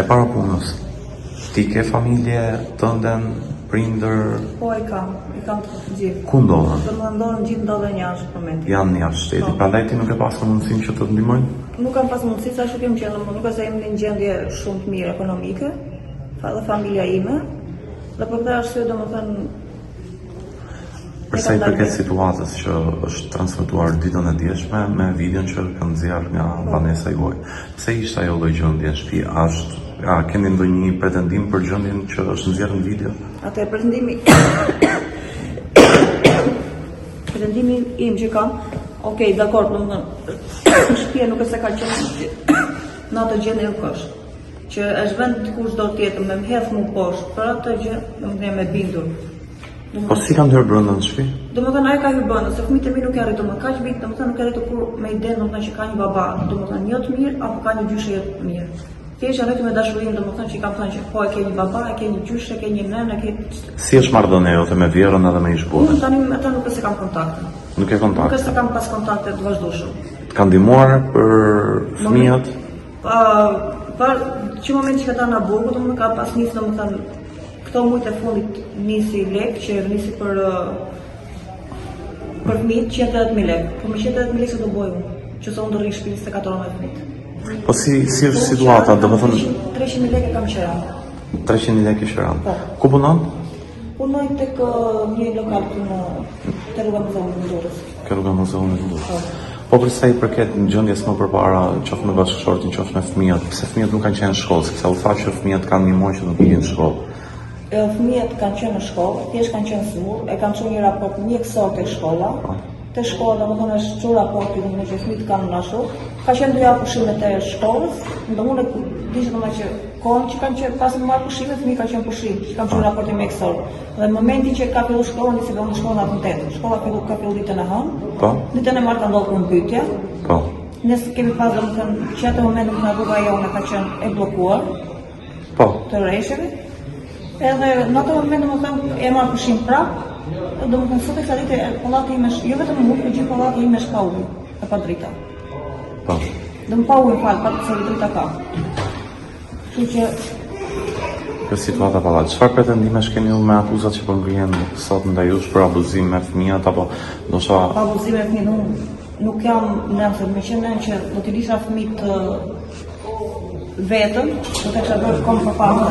E para punës, ti ke familje tënden, prindër? Po i kam të gjithë. Ku ndodhen? Të më ndodhen gjithë ndodhen jashtë për momentin. Janë jashtë shtetit, prandaj ti nuk e pasur mundësinë që të të ndihmojnë? Nuk kam pas mundësi, sa shumë qenë, nuk e se jemi në një gjendje shumë të mirë ekonomike, dhe familja ime, dhe për këtë arsye domethënë Përsa i përket situatës që është transmetuar ditën e djeshme me videon që kanë nxjerrë nga Vanessa Juaj. Pse ishte ajo lloj gjendje në shtëpi? A keni ndonjë pretendim për gjendjen që është nxjerrë në video? Atë pretendimi im që kam, okej, dakor, domethënë shtëpia nuk e se ka qenë në atë gjendje nuk është. Që është vend kush do tjetër me më hedh mu poshtë për atë gjë, domethënë me bindur. Po si kanë hyrë brenda në shtëpi? Domethënë ai ka hyrë brenda, se fëmijët e mi nuk e arritur më kaq vit, domethënë nuk e arritur kur me idenë domethënë që ka një baba, domethënë jo të mirë apo ka një gjyshe të mirë. Thjesht arritur me dashurinë domethënë që i kam thënë që po e ke një baba, e ke një gjyshe, e ke një nënë, e ke. Si është marrëdhënia jote me vjerën edhe me ish-burrin? Unë tani me ata nuk e se kam kontakte. Nuk e kontakt. Nuk e se kam pas kontakte të vazhdueshëm. Të kanë ndihmuar për fëmijët? Që moment që ata na burgu, domethënë ka pas nisë domethënë këto mujt e fundit nisi lek që nisi për fëmijët 180.000 lekë. Po me 180.000 lekë se do bëj unë, që se unë do rri shtëpi 24 orë me fëmijët. Po si është situata, domethënë 300.000 lekë kam qeran. 300.000 lekë qeran. Po. Ku punon? Punoj tek një lokal këtu te rruga Muzeut të Durrës. Ke rruga Muzeut të Durrës. Po përsa i përket në gjendjes më përpara, qoftë me bashkëshortin, qoftë me fëmijët, pse fëmijët nuk kanë qenë në shkollë, sepse u tha që fëmijët kanë një muaj që nuk vinë në shkollë. Fëmijët kanë qenë në shkollë, thjesht kanë qenë smur, e kanë çuar një raport mjekësor tek shkolla. Te shkolla domethënë është çuar raporti domethënë që fëmijët kanë nashur. Ka qenë 2 javë pushimet e shkollës, ndonë dishë domethënë që kohën që kanë qenë pas marrë pushimet, fëmijët kanë qenë pushim, kanë çuar raportin mjekësor. Dhe në momentin që ka filluar shkolla, nisi në shkollën atë tetë. Shkolla ka filluar ditën e hënë. Po. Ditën e martë ka ndodhur mbytyja. Po. Ne kemi pas domethënë që atë moment në rruga jone ka qenë e bllokuar. Po. Të rresheve. Edhe në atë moment domethënë e marr pushim prapë, domethënë sot e kësaj dite pallati im është jo vetëm unë, por gjithë pallati im është pa ujë, e pa drita. Po. Dëm pa ujë fal, pa të drita ka. Kështu që Kjo situata pallat. Çfarë pretendimesh keni me akuzat që po ngrihen sot ndaj jush për abuzim me fëmijët apo ndoshta abuzim me fëmijët? Nuk jam nëse më qenë që do t'i lisha fëmijët vetëm, do të kisha bërë kom për parë të